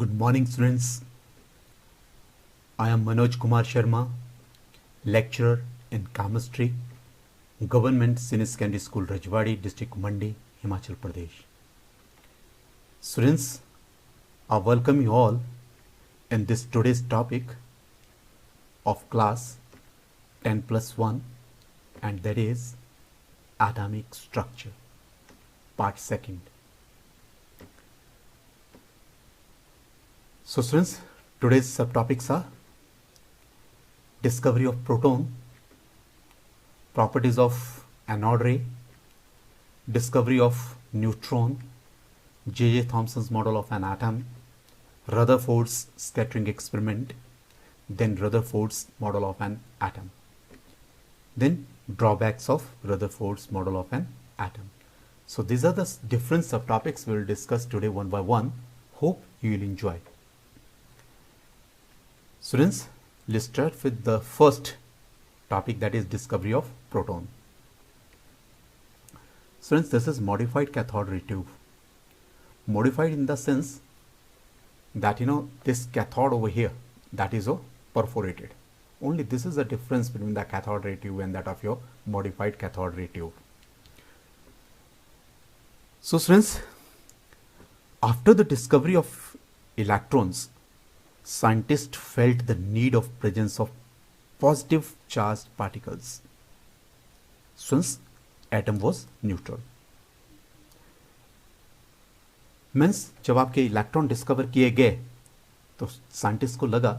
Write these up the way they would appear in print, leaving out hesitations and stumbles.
Good morning, students. I am Manoj Kumar Sharma, lecturer in chemistry, Government Senior Secondary School, Rajwadi, District Mandi, Himachal Pradesh. Students, I welcome you all in this today's topic of class 10 plus 1, and that is atomic structure, part 2nd. So students, today's subtopics are discovery of proton, properties of anode ray, discovery of neutron, J.J. Thomson's model of an atom, Rutherford's scattering experiment, then Rutherford's model of an atom, then drawbacks of Rutherford's model of an atom. So these are the different subtopics we will discuss today one by one. Hope you will enjoy. Students, let's start with the first topic, that is discovery of proton. Students, this is modified cathode ray tube. Modified in the sense that this cathode over here, that is perforated. Only this is the difference between the cathode ray tube and that of your modified cathode ray tube. So students, after the discovery of electrons, scientists felt the need of presence of positive charged particles since atom was neutral. Means जब आपके electron discover किए गए तो scientist को लगा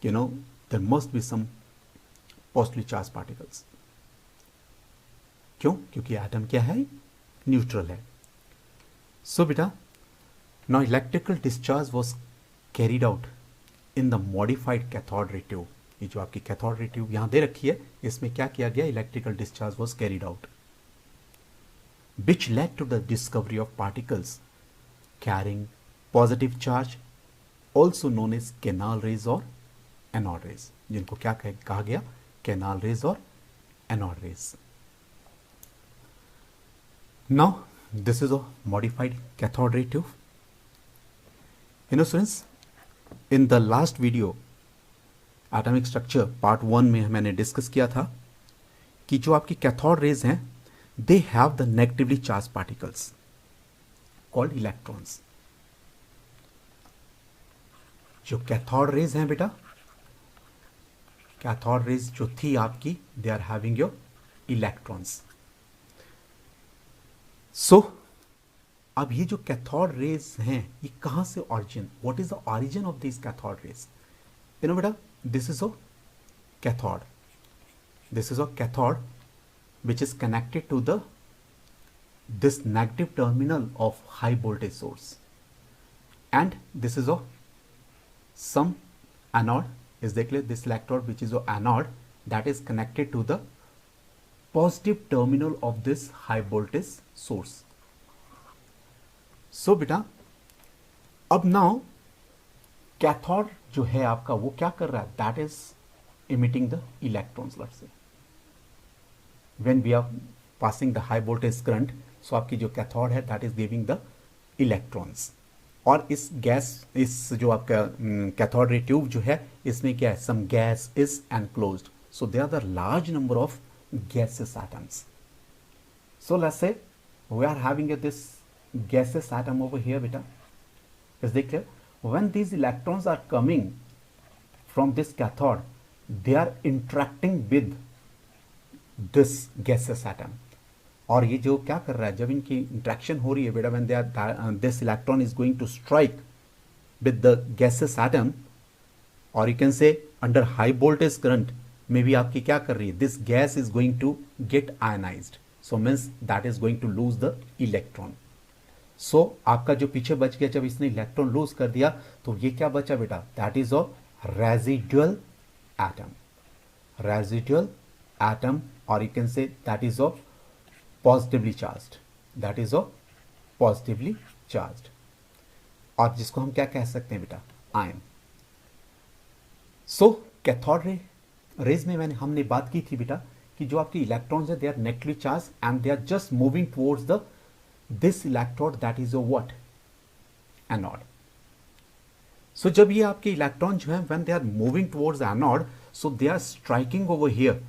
कि there must be some positively charge particles. क्यों? क्योंकि एटम क्या है? न्यूट्रल है. सो बेटा, now electrical discharge was carried out in the modified cathode ray tube. ये जो आपकी कैथोड रे ट्यूब यहां दे रखी है, इसमें क्या किया गया? Electrical discharge was carried out, which led to the discovery of particles carrying positive charge, also known as canal rays or anode rays, जिनको क्या कहा गया? canal rays or anode rays. Now this is a modified cathode ray tube. Students, in the last video atomic structure part 1 में मैंने discuss किया था कि जो आपकी कैथोड रेज हैं, they have the negatively charged particles called electrons. जो cathode rays हैं बेटा, कैथोड रेज जो थी आपकी, they are having your electrons. So अब ये जो कैथोड रेज हैं, ये कहां से origin, what is the origin of this cathode rays? बेटा, this is a cathode, this is a cathode which is connected to this negative terminal of high voltage source, and this is some anode. Is that clear? This electrode which is anode, that is connected to the positive terminal of this high voltage source. So बेटा, अब now cathode जो है आपका, वो क्या कर रहा है? That is emitting the electrons. Let's say when we are passing the high voltage current, so आपकी जो कैथोड है, that is giving the electrons. और इस गैस, इस जो आपका कैथोड रे ट्यूब जो है, इसमें क्या है? some gas is enclosed, so there are the large number of gaseous atoms. So let's say we are having this gaseous atom over here, beta. Is that clear? When these electrons are coming from this cathode, they are interacting with this gaseous atom. और ये जो क्या कर रहा है, जब इनकी interaction हो रही है बेटा, when they are this electron is going to strike with the gases atom, और you can say under high voltage current में भी आपकी क्या कर रही है? This gas is going to get ionized, so means that is going to lose the electron. So आपका जो पीछे बच गया, जब इसने इलेक्ट्रॉन लूज कर दिया, तो ये क्या बचा बेटा? That is a residual atom, residual atom, और you can say that is of positively charged, that is of positively charged, और जिसको हम क्या कह सकते हैं बेटा? आयन. सो कैथोड रेज में हमने बात की थी बेटा कि जो आपके इलेक्ट्रॉन्स है, they are negatively charge and they are just moving towards this electrode, that is your what? Anode. So जब ये आपके इलेक्ट्रॉन जो है when they are moving towards anode, so they are striking over here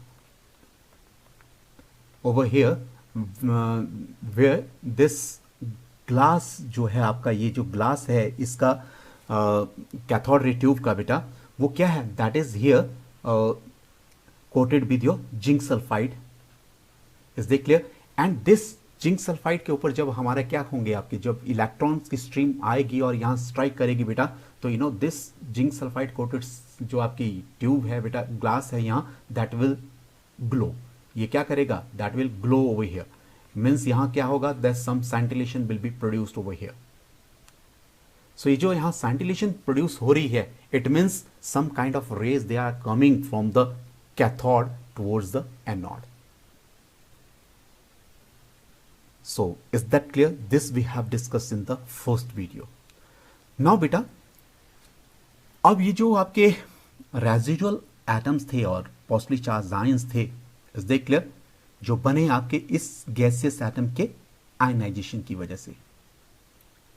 where this glass जो है आपका, ये जो ग्लास है इसका कैथोड रे ट्यूब का बेटा, वो क्या है, that is here coated with your zinc sulphide. Is they clear? And this zinc sulphide के ऊपर जब हमारे क्या होंगे आपके, जब इलेक्ट्रॉन्स की स्ट्रीम आएगी और यहां स्ट्राइक करेगी बेटा, तो you know this zinc sulphide coated जो आपकी ट्यूब है बेटा, ग्लास है यहां, दैट विल ग्लो। ये क्या करेगा, that will glow over here. Means यहां क्या होगा, that some scintillation will be produced over here. So ये जो यहां सैंटिलेशन प्रोड्यूस हो रही है, it means some kind of rays they are coming from the cathode towards the anode. So is that clear? This we have discussed in the first video. Now बेटा, अब ये जो आपके रेजिडुअल एटम्स थे और पॉजिटिवली चार्ज आयंस थे, is they clear, जो बने आपके इस गैसियस एटम के आयनाइजेशन की वजह से।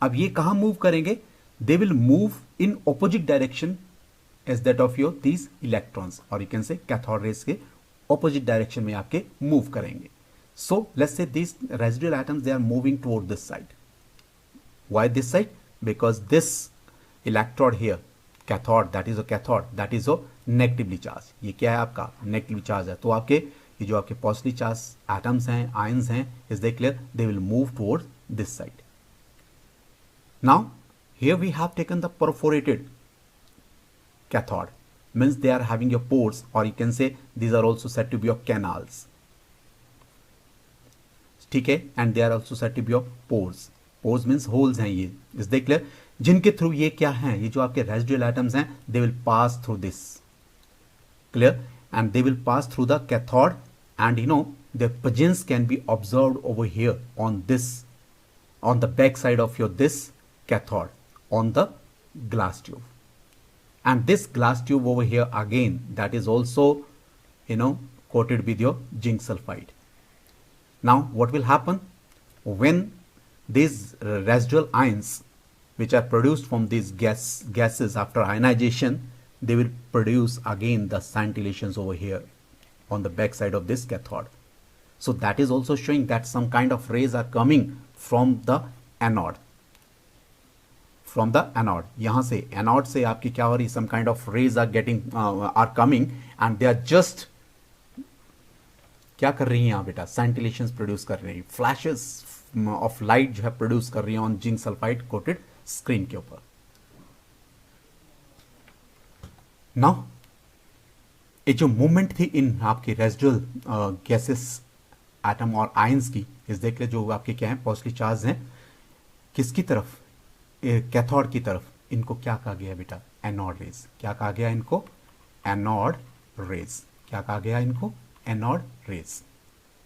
अब ये कहां मूव करेंगे, they will move in opposite direction as that of your these electrons, और you can say cathode rays के ऑपोजिट डायरेक्शन में आपके मूव करेंगे। So let's say these residual atoms, they are moving toward this side. Why this side? Because this electrode here, cathode, that is a cathode, that is a negatively charged. ये क्या है आपका, negatively charged है। तो आपके ये जो आपके positively charged atoms हैं, ions हैं, is they clear? They will move towards this side. Now here we have taken the perforated cathode, means they are having your pores, or you can say these are also said to be your canals. ठीक है, and they are also said to be of pores. Pores means holes हैं ये, is they clear, जिनके through ये क्या है, ये जो आपके रेजिडुअल एटम्स हैं, they will pass through this, clear, and they will pass through the cathode, and you know the presence can be observed over here on this, on the back side of your this cathode on the glass tube, and this glass tube over here again, that is also you know coated with your zinc sulfide. Now what will happen when these residual ions which are produced from these gases after ionization, they will produce again the scintillations over here on the back side of this cathode. So that is also showing that some kind of rays are coming from the anode. From the anode, यहाँ से anode से आपकी क्या हो रही, some kind of rays are getting are coming and they are just क्या कर रही हैं यहाँ बेटा, scintillations प्रोड्यूस कर रही हैं, फ्लैशेस ऑफ लाइट जो है प्रोड्यूस कर रही हैं on zinc sulphide coated screen के ऊपर। नाउ ये जो मूवमेंट थी इन आपके रेजिडुअल गैसेस एटम और आयंस की, इस देख ले जो आपके क्या है पॉजिटिव चार्ज हैं, किसकी तरफ, कैथोड की तरफ, इनको क्या कहा गया बेटा, एनोड रेज। क्या कहा गया इनको, एनोड रेज। क्या कहा गया इनको, anode rays,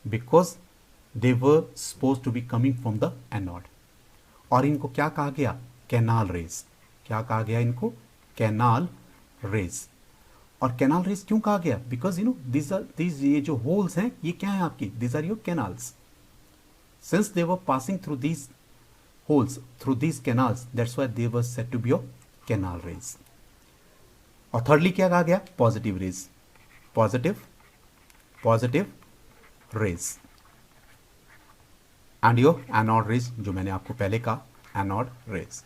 because they were supposed to be coming from the anode. और इनको क्या कहा गया, कैनाल रेज। क्या कहा गया इनको, कैनाल रेज। और कैनाल रेज क्यों कहा गया, बिकॉज यू नो these ये जो होल्स हैं ये क्या है आपकी, these are your canals. Since they were passing through these holes, through these canals, that's why they were said to be your canal rays. और थर्डली क्या कहा गया, positive raise, positive raise, and your anode rays, जो मैंने आपको पहले कहा, anode rays.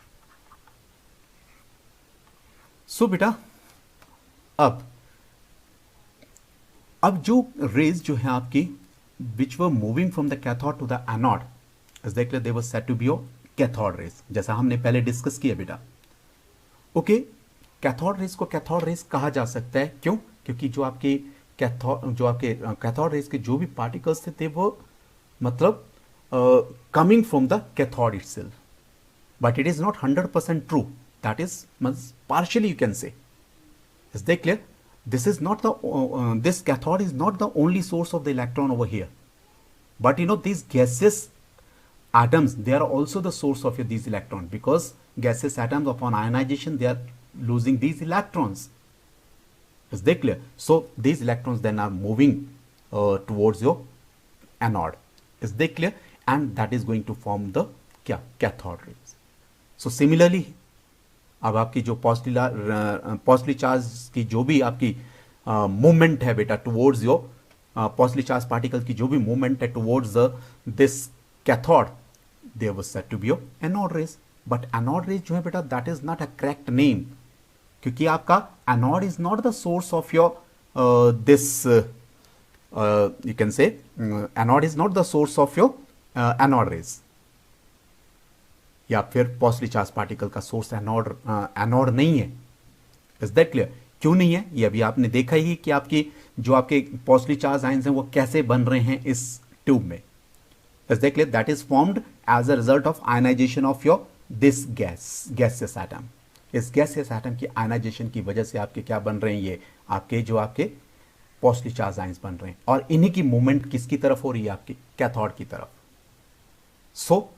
सो बेटा अब जो रेज जो है आपकी which were moving from the cathode to the anode, is देख they were said to be your cathode rays, जैसा हमने पहले डिस्कस किया बेटा। ओके, कैथोड रेज को कैथोड रेज कहा जा सकता है, क्यों, क्योंकि जो आपके कैथोड रेज के जो भी पार्टिकल्स थे, ते वो मतलब coming from the cathode itself, but it is not 100% true, that is partially you can say. Is that clear? This is not the this cathode is not the only source of the electron over here, but you know these gaseous atoms, they are also the source of these electrons, because gaseous atoms upon ionization they are losing these electrons. Is that clear? So these electrons then are moving towards your anode. Is that clear? And that is going to form the क्या, cathode rays. So similarly अब आपकी जो positively charge की जो भी आपकी movement है बेटा towards your positively charge particle की जो भी मूवमेंट है towards this cathode, there was said to be your anode rays. But anode rays जो है बेटा that is not a correct name, क्योंकि आपका anode is not the source of your this you can say anode is not the source of your anode rays, या फिर positively charge particle का source anode नहीं है। Is that clear? क्यों नहीं है ये अभी आपने देखा ही कि आपकी जो आपके पॉजिटिवली चार्ज आयंस हैं वो कैसे बन रहे हैं इस ट्यूब में। Is that clear? That is formed as a result of ionization of your this gaseous atom. इस गैसियस एटम की आयनाइजेशन की वजह से आपके क्या बन रहे हैं, ये आपके जो आपके पॉजिटिवली चार्ज आयंस बन रहे हैं, और इन्हीं की मूवमेंट किसकी तरफ हो रही है, आपकी कैथोड की तरफ। सो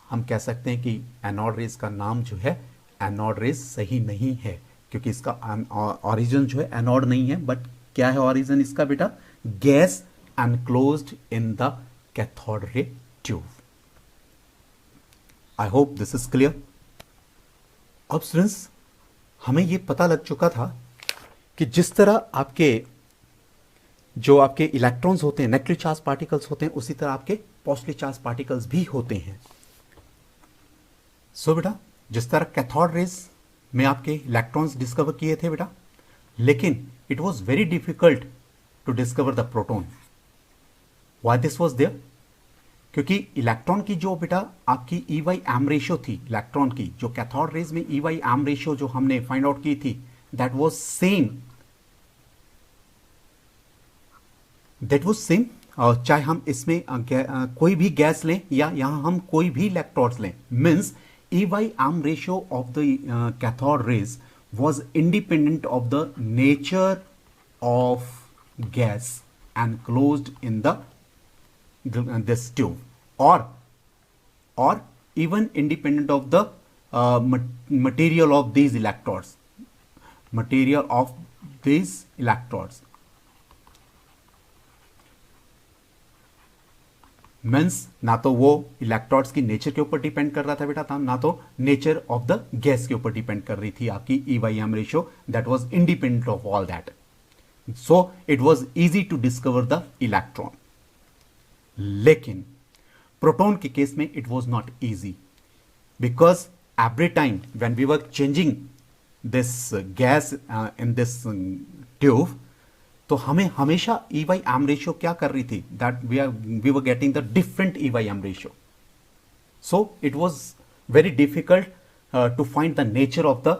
हम कह सकते हैं कि एनोड रेज का नाम जो है एनोड रेज सही नहीं है, क्योंकि इसका ऑरिजिन जो है एनोड नहीं है, बट क्या है ऑरिजिन इसका बेटा, gas enclosed in the cathode ray tube. I hope this is clear. अब स्टूडेंट्स हमें यह पता लग चुका था कि जिस तरह आपके जो आपके इलेक्ट्रॉन्स होते हैं, नेगेटिव चार्ज पार्टिकल्स होते हैं, उसी तरह आपके पॉजिटिव चार्ज पार्टिकल्स भी होते हैं। सो बेटा जिस तरह कैथोड रेज में आपके इलेक्ट्रॉन्स डिस्कवर किए थे बेटा, लेकिन it was very difficult to discover the proton. Why this was there? क्योंकि इलेक्ट्रॉन की जो बेटा आपकी ई वाई एम रेशियो थी, इलेक्ट्रॉन की जो कैथोड रेज में ई वाई एम रेशियो जो हमने फाइंड आउट की थी, दैट वॉज सेम, चाहे हम इसमें कोई भी गैस लें या यहां हम कोई भी इलेक्ट्रॉन्स लें, means EY-M ratio of the cathode rays was independent of the nature of gas enclosed in this tube, or even independent of the material of these electrodes. Means ना तो वो इलेक्ट्रॉड्स की नेचर के ऊपर depend कर रहा था बेटा, ना तो नेचर ऑफ द गैस के ऊपर डिपेंड कर रही थी आपकी EY-M ratio, that was independent of all that. So it was easy to discover the electron. लेकिन प्रोटॉन के केस में it was not easy, because every time when we were changing this gas in this tube, तो हमें हमेशा EY-M ratio क्या कर रही थी, that we were getting the different EY-M ratio. So it was very difficult to find the nature of the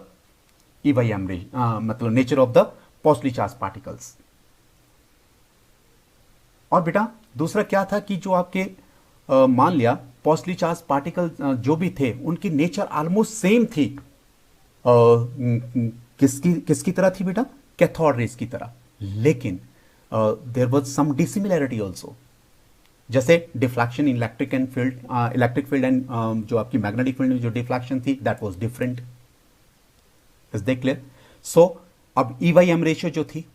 EY-M ratio, मतलब nature of the positively charge particles. और बेटा दूसरा क्या था कि जो आपके मान लिया पॉजिटिवली चार्ज पार्टिकल जो भी थे उनकी नेचर ऑलमोस्ट सेम थी। किसकी तरह थी बेटा? कैथोड रेज की तरह। लेकिन there was some dissimilarity also, जैसे deflection in electric field and जो आपकी मैग्नेटिक फील्ड में जो डिफ्लेक्शन थी that was different. Is that clear? So अब EY-M रेशियो जो थी,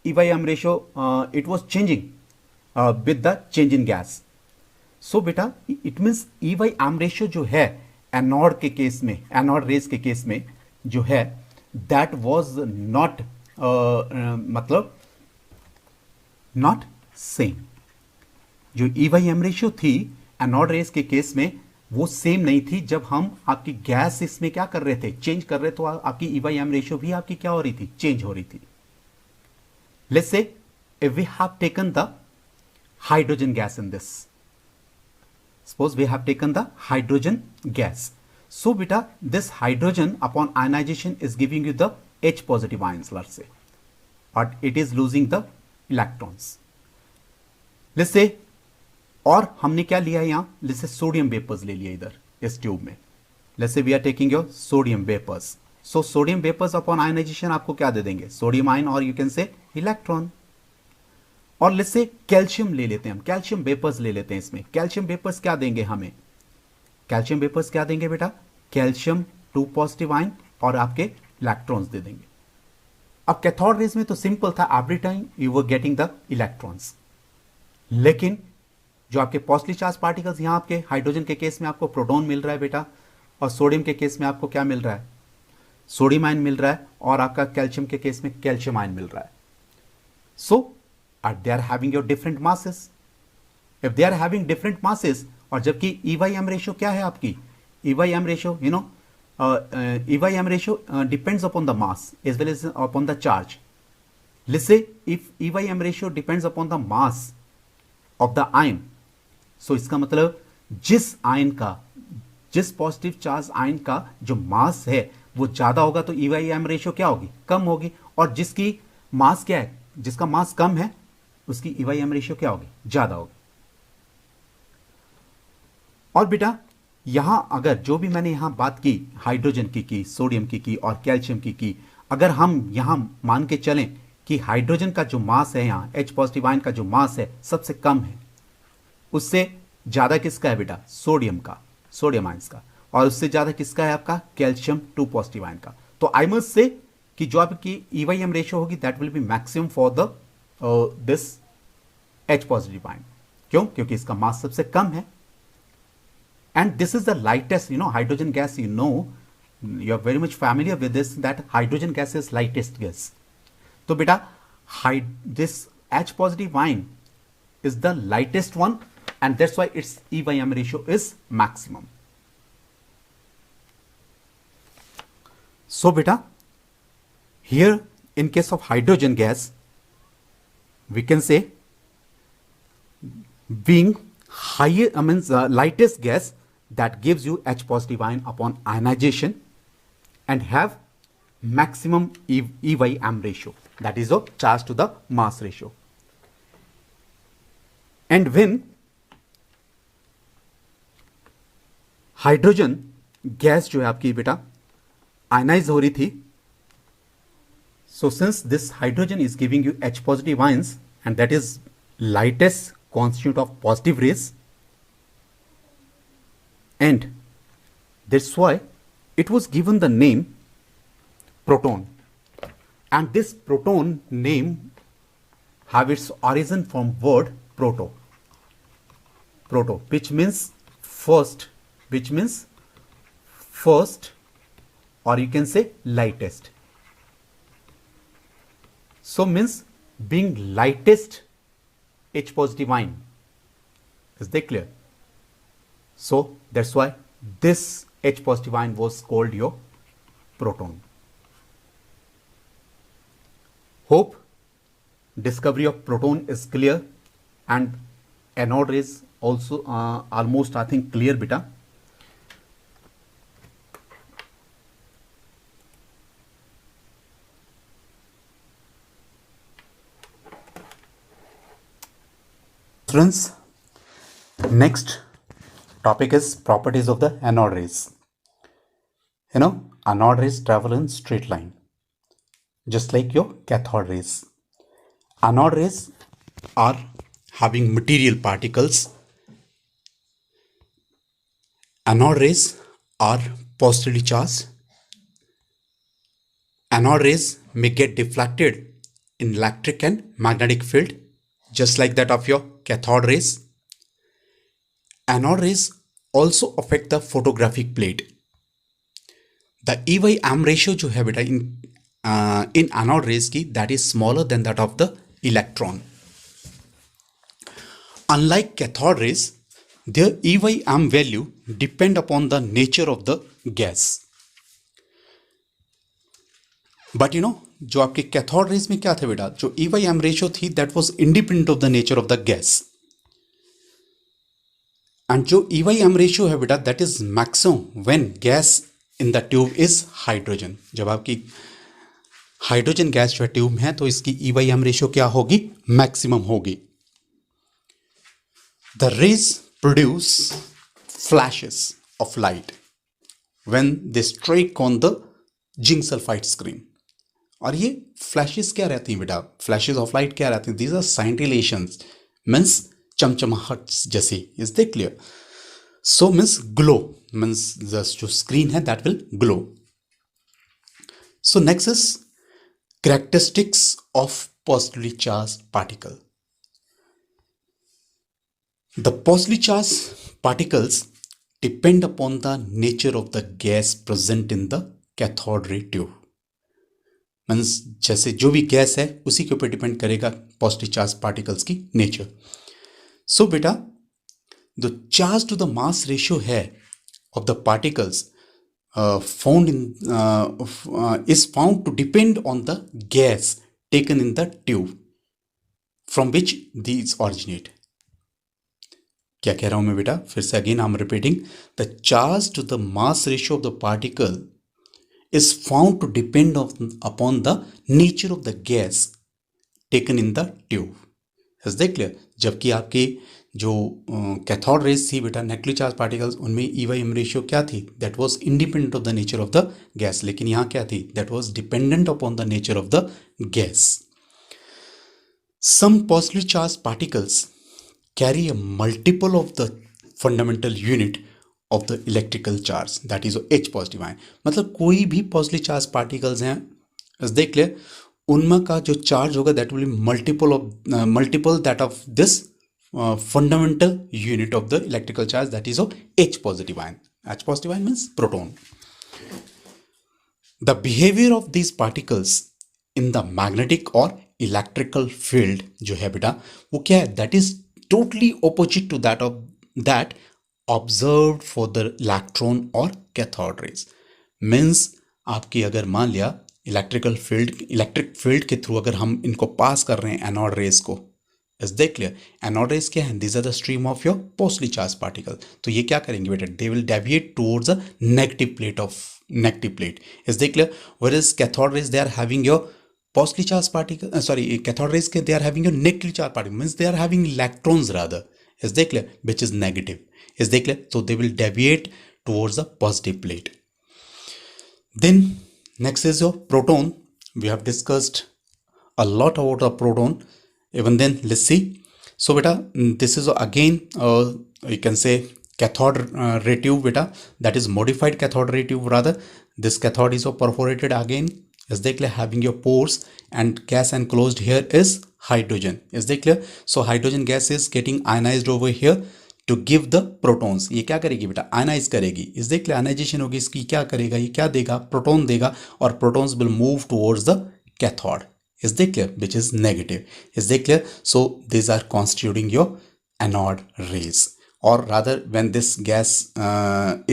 EY-M ratio it was changing with the change in gas. So बेटा इट मीन्स EY-M रेशियो जो है एनोड के केस में, एनोड रेज के केस में जो है दैट वाज नॉट मतलब नॉट सेम। जो EY-M रेशियो थी एनोड रेज के केस में वो सेम नहीं थी। जब हम आपकी गैस इसमें क्या कर रहे थे, चेंज कर रहे, तो आपकी EY-M रेशियो भी आपकी क्या हो रही थी, चेंज हो रही थी। Let's say if we have taken the hydrogen gas in this, suppose we have taken the hydrogen gas. So beta this hydrogen upon ionization is giving you the H positive ions, let's say, but it is losing the electrons. Let's say और हमने क्या लिया यहां, let's say sodium vapours ले लिया इधर इस tube में। Let's say we are taking your sodium vapors. So sodium vapors upon ionization आपको क्या दे देंगे, सोडियम आयन और you can say इलेक्ट्रॉन। और लेट्स से कैल्शियम ले लेते हैं हम, कैल्शियम वेपर्स ले लेते हैं। इसमें कैल्शियम वेपर्स क्या देंगे हमें, कैल्शियम वेपर्स क्या देंगे बेटा, कैल्शियम 2 पॉजिटिव आयन और आपके इलेक्ट्रॉन्स दे देंगे। अब कैथोड रेज में तो सिंपल था, every time you were getting the electrons. लेकिन जो आपके पॉजिटिव चार्ज पार्टिकल्स, यहां आपके हाइड्रोजन के केस में आपको प्रोटॉन मिल रहा है बेटा, और सोडियम के केस में आपको क्या मिल रहा है, सोडियम आयन मिल रहा है और आपका कैल्शियम के केस में कैल्शियम आयन मिल रहा है. So they are having your different masses. If they are having different masses, और जबकि EY/M रेशियो क्या है आपकी, EY/M ratio you know, EY/M ratio depends upon the mass as well as upon the charge. Let's say if EY/M ratio depends upon the mass of the ion, so इसका मतलब जिस ion का, जिस positive charge ion का जो mass है वो ज्यादा होगा तो EY/M रेशियो क्या होगी, कम होगी. और जिसकी मास क्या है, जिसका मास कम है उसकी EY/M रेशियो क्या होगी, ज्यादा होगी. और बेटा यहां अगर जो भी मैंने यहां बात की, हाइड्रोजन की सोडियम की और कैल्शियम की, अगर हम यहां मान के चलें कि हाइड्रोजन का जो मास है, यहाँ H पॉजिटिव आयन का जो मास है सबसे कम है, उससे ज्यादा किसका है बेटा, सोडियम का, सोडियम आयंस का, और उससे ज्यादा किसका है आपका, कैल्शियम 2 पॉजिटिव आयन का. तो आई मस्ट से कि जो आपकी EY/M रेशियो होगी that will be maximum for the this H positive ion. क्यों, क्योंकि इसका मास सबसे कम है. And this is the lightest, you know, hydrogen gas, you know, you are very much familiar with this, that hydrogen gas is lightest gas. तो बेटा this H positive ion is the lightest one and that's why its EY/M ratio is maximum. So beta, here in case of hydrogen gas we can say being higher, lightest gas that gives you H positive ion upon ionization and have maximum EY/M ratio, that is of charge to the mass ratio. And when hydrogen gas जो है आपकी बेटा ionise हो रही थी, so since this hydrogen is giving you H positive ions and that is lightest constituent of positive rays, and that's why it was given the name proton. And this proton name have its origin from word proto, which means first, or you can say lightest. So means being lightest H positive ion. Is that clear? So that's why this H positive ion was called your proton. Hope discovery of proton is clear and anode is also almost I think clear beta. Students, next topic is properties of the anode rays. You know, anode rays travel in straight line just like your cathode rays. Anode rays are having material particles. Anode rays are positively charged. Anode rays may get deflected in electric and magnetic field just like that of your cathode rays. Anode rays also affect the photographic plate. The EY/M ratio जो है बेटा in anode rays की, that is smaller than that of the electron. Unlike cathode rays, their EY/M value depend upon the nature of the gas. But you know, जो आपके cathode rays में क्या था बेटा, जो EY/M ratio थी that was independent of the nature of the gas. And जो EY/M ratio है बेटा that is maximum when gas in the tube is hydrogen. जब आपकी हाइड्रोजन गैस जो है ट्यूब में है तो इसकी EY/M रेशियो क्या होगी, मैक्सिमम होगी. The raise produce flashes of light when they strike on the zinc sulphide screen. और ये फ्लैशेस क्या रहती हैं बेटा, फ्लैशेस ऑफ लाइट क्या रहती हैं, दीज आर साइंटिलेशंस, मीन्स चमचमाहट जैसी. Is they clear? So means glow, means जो स्क्रीन है that will glow. So next is characteristics of positively charged particle. The positively charged particles depend upon the nature of the gas present in the cathode ray tube. Means जैसे जो भी gas है उसी के ऊपर depend करेगा positive charge particles की nature. So बेटा the charge to the mass ratio है of the particles found in is found to depend on the gas taken in the tube from which these originate। क्या कह रहा हूं मैं बेटा, फिर से again I am repeating, the charge to the mass ratio of the particle is found to depend upon the nature of the gas taken in the tube। Is that clear? जबकि आपके जो कैथोड रेज थी बेटा, negative charge particles, उनमें ई Y M ratio क्या थी, that was independent of the nature of the gas. लेकिन यहाँ क्या थी, that was dependent upon the nature of the gas. Some positively charge particles carry a multiple of the fundamental unit of the electrical charge, that is H positive ion. मतलब कोई भी positive charge particles हैं, देख ले, उनमें का जो charge होगा that will be multiple that of this fundamental unit of the electrical charge, that is of H positive ion. H positive ion means proton. The behaviour of these particles in the magnetic और electrical field जो है बेटा, वो क्या है, that is totally opposite to that of that observed for the electron और cathode rays. Means आपकी अगर मान लिया इलेक्ट्रिक फील्ड के थ्रू अगर हम इनको पास कर रहे हैं एनोड रेज को, is that clear? Anode rays क्या है, this are the stream of your positive charge particle. तो ये क्या करेंगे बेटा, they will deviate towards the negative plate. Is that clear? Whereas cathode rays they are having your positively charged particle, cathode rays they are having a negatively charged particle, means they are having electrons rather, is that clear, which is negative, is that clear? So they will deviate towards the positive plate. Then next is your proton. We have discussed a lot about the proton. Even then let's see. So beta, this is again you can say cathode ray tube beta, that is modified cathode ray tube rather. This cathode is perforated again, is that clear, having your pores and gas enclosed here is hydrogen, is that clear? So hydrogen gas is getting ionized over here to give the protons। ये क्या करेगी बेटा, ionise करेगी, is that clear? Ionization होगी इसकी, क्या करेगा, ये क्या देगा, प्रोटॉन देगा, और protons will move towards the cathode, is that clear, which is negative, is that clear? So these are constituting your anode rays, or rather when this gas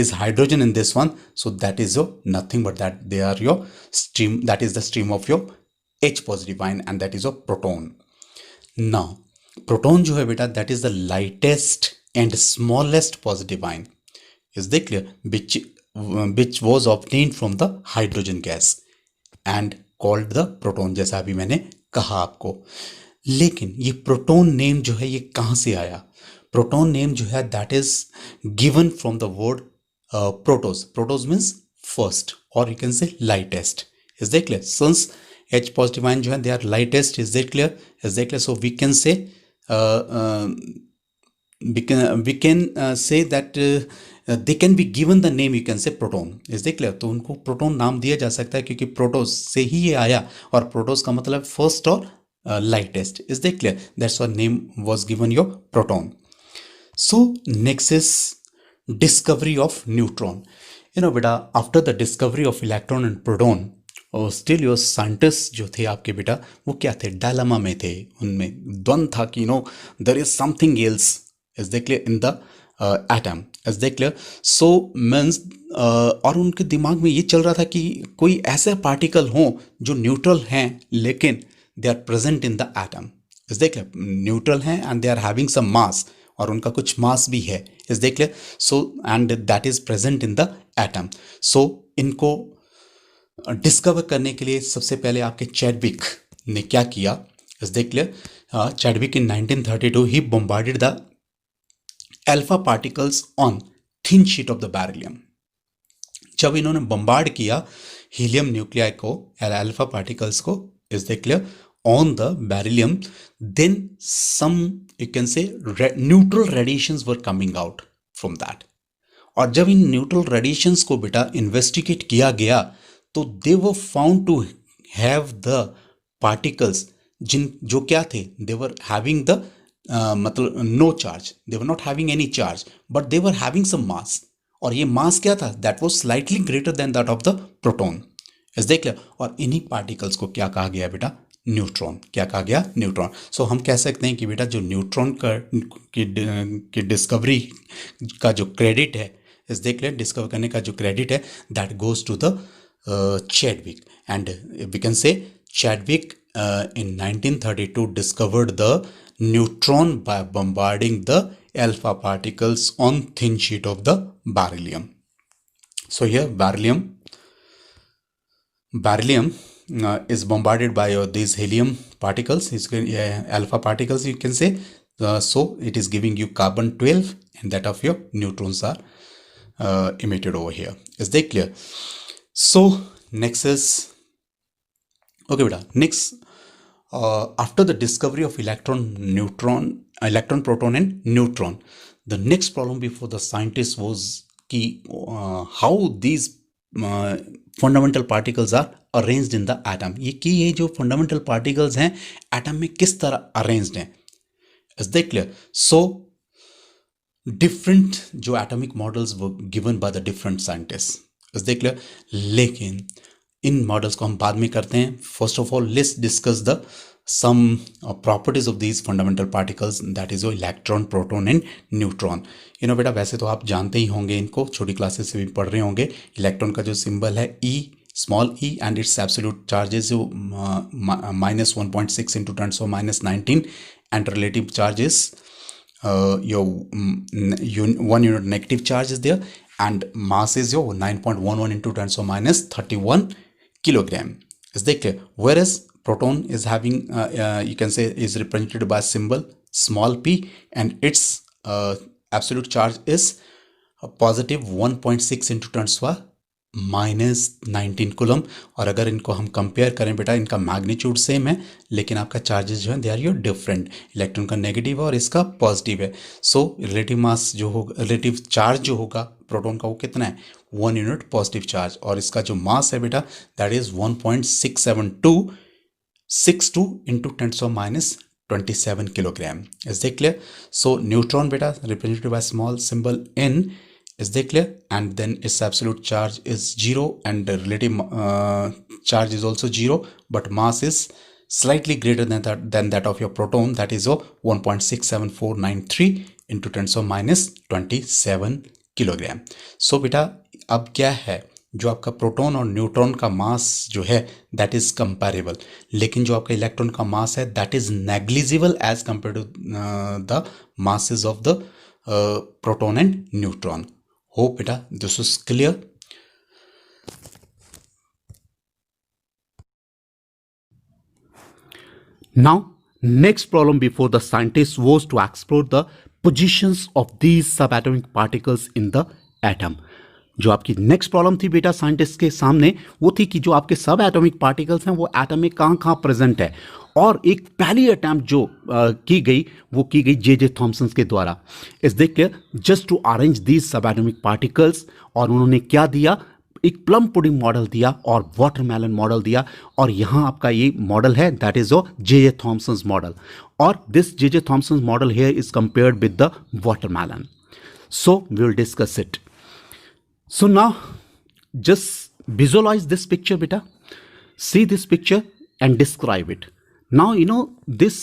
is hydrogen in this one, so that is your nothing but that they are your stream, that is the stream of your H positive ion, and that is your proton। Now proton जो है बेटा, that is the lightest and smallest positive ion, is that clear, which was obtained from the hydrogen gas and called the proton, जैसा अभी मैंने कहा आपको। लेकिन ये प्रोटॉन नेम जो है ये कहाँ से आया? प्रोटॉन नेम जो है that is given from the word protos. Protos means first, और you can say lightest, is that clear? Since H positive ion जो है they are lightest, is that clear, is that clear? So we can say that they can be given the name, you can say proton, is that clear? तो उनको proton नाम दिया जा सकता है क्योंकि प्रोटोस से ही ये आया, और प्रोटोस का मतलब फर्स्ट और lightest, is that clear? That's why name was given your proton। So next is discovery of neutron। You know बेटा, after the discovery of electron and proton, और still your scientists जो थे आपके बेटा, वो क्या थे, डायलेमा में थे, उनमें द्वंद था कि there is something else, is that clear, in the atom, is that clear? So means और उनके दिमाग में ये चल रहा था कि कोई ऐसे पार्टिकल हों जो न्यूट्रल हैं लेकिन they are present in the atom, is that clear? Neutral हैं and they are having some mass, और उनका कुछ मास भी है, is that clear? So and that is present in the atom। so इनको डिस्कवर करने के लिए सबसे पहले आपके चैडविक ने क्या किया, is that clear? Chadwick in 1932 he bombarded the alpha particles on thin sheet of the beryllium। जब इन्होंने बम्बार्ड किया हीलियम न्यूक्लियाई को, अल्फा पार्टिकल्स को, is that clear, on the beryllium, then some you can say neutral radiations were coming out from that। और जब in neutral radiations को बेटा investigate किया गया तो they were found to have the particles जो क्या थे, they were having the मतलब no charge, they were not having any charge but they were having some mass, और ये मास क्या था, that was slightly greater than that of the proton. इस देख लिया। और इन्हीं पार्टिकल्स को क्या कहा गया बेटा, न्यूट्रॉन। क्या कहा गया, न्यूट्रॉन। सो हम कह सकते हैं कि बेटा जो न्यूट्रॉन की डिस्कवरी का जो क्रेडिट है, इस देख लिया, डिस्कवर करने का जो क्रेडिट है, that goes to the Chadwick, and we can say Chadwick in 1932 discovered the neutron by bombarding the alpha particles on thin sheet of the beryllium. So here beryllium is bombarded by these helium particles, alpha particles you can say. So it is giving you carbon 12 and that of your neutrons are emitted over here. Is that clear? So next is, okay beta, next after the discovery of electron, proton and neutron, the next problem before the scientists was how these fundamental particles are arranged in the atom. ये जो fundamental particles हैं atom में किस तरह arranged हैं. Is that clear? So different जो atomic models were given by the different scientists. देख लिया, लेकिन इन मॉडल्स को हम बाद में करते हैं. First of all let's discuss the some properties of these fundamental particles, that is electron, proton and neutron. बेटा वैसे तो आप जानते ही होंगे, इनको छोटी क्लासेस से भी पढ़ रहे होंगे. इलेक्ट्रॉन का जो सिंबल है e, small e, and it's absolute charges -1.6 into 10⁻19 and relative charges, your 1 unit negative charge is there, and mass is your 9.11 into 10⁻31 kilogram. Is that clear? Whereas proton is having you can say is represented by symbol small p, and its absolute charge is positive 1.6 into 10⁻19 coulomb. और अगर इनको हम compare करें बेटा, इनका magnitude same है, लेकिन आपका चार्जेस जो है they are your different. Electron का नेगेटिव है और इसका पॉजिटिव है. सो रिलेटिव मास जो होगा, रिलेटिव चार्ज जो होगा प्रोटॉन का, वो कितना है, 1 यूनिट पॉजिटिव चार्ज. और इसका जो मास है बेटा, that is 1.6762 into 10⁻27 kilogram. Is that clear? So neutron बेटा represented by small symbol n. Is that clear? And then its absolute charge is 0 and the relative charge is also 0, but mass is slightly greater than that of your proton, that is 1.67493 into 10⁻27 kilogram. So बेटा अब क्या है, जो आपका proton और neutron का मास जो है दैट इज कंपेरेबल, लेकिन जो आपका इलेक्ट्रॉन का मास है that is negligible as compare to the masses of the proton and neutron. Hope beta this is clear. Now next problem before the scientists was to explore the positions of these subatomic particles in the atom. जो आपकी next problem थी बेटा scientist के सामने, वो थी कि जो आपके सब एटॉमिक पार्टिकल्स हैं वो एटम में कहाँ कहाँ प्रेजेंट है. और एक पहली अटैम्प्ट जो की गई वो की गई जे थॉमसन के द्वारा. इस देख के just to arrange these sub atomic particles, और उन्होंने क्या दिया, एक प्लम पुडिंग मॉडल दिया और वाटरमेलन मॉडल दिया. और यहाँ आपका ये मॉडल है that is J Thomson model. और this J Thomson model here is compared with the watermelon. So we will discuss it. So now just visualize this picture beta. See this picture and describe it. Now this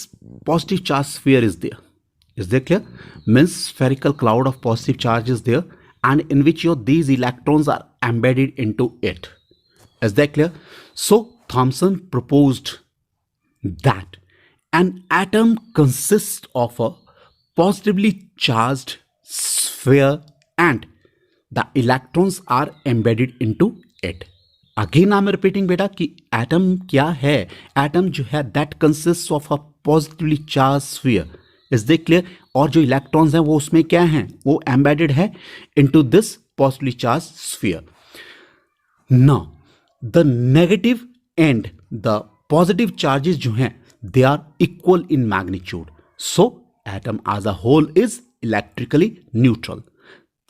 positive charge sphere is there. Is that clear? Means spherical cloud of positive charge is there, and in which these electrons are embedded into it. Is that clear? So Thomson proposed that an atom consists of a positively charged sphere and the electrons are embedded into it. Again I'm repeating बेटा कि atom क्या है, atom जो है that consists of a positively charged sphere. Is that clear? और जो electrons हैं वो उसमें क्या हैं, वो embedded है into this positively charged sphere. Now the negative and the positive charges जो हैं they are equal in magnitude. So atom as a whole is electrically neutral.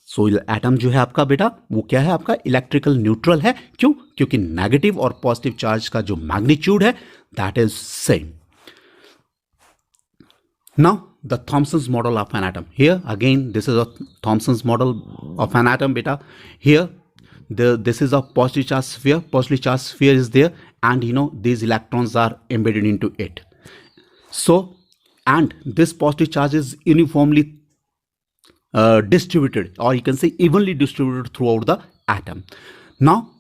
So atom जो है आपका बेटा वो क्या है, आपका इलेक्ट्रिकल न्यूट्रल है. क्यों? क्योंकि नेगेटिव और पॉजिटिव चार्ज का जो मैग्नीट्यूड है that is same. Now the Thomson's model of an atom. Here again, this is a Thomson's model of an atom, beta. Here, this is a positive charge sphere. Positive charge sphere is there, and these electrons are embedded into it. So, and this positive charge is uniformly distributed, or you can say evenly distributed throughout the atom. Now,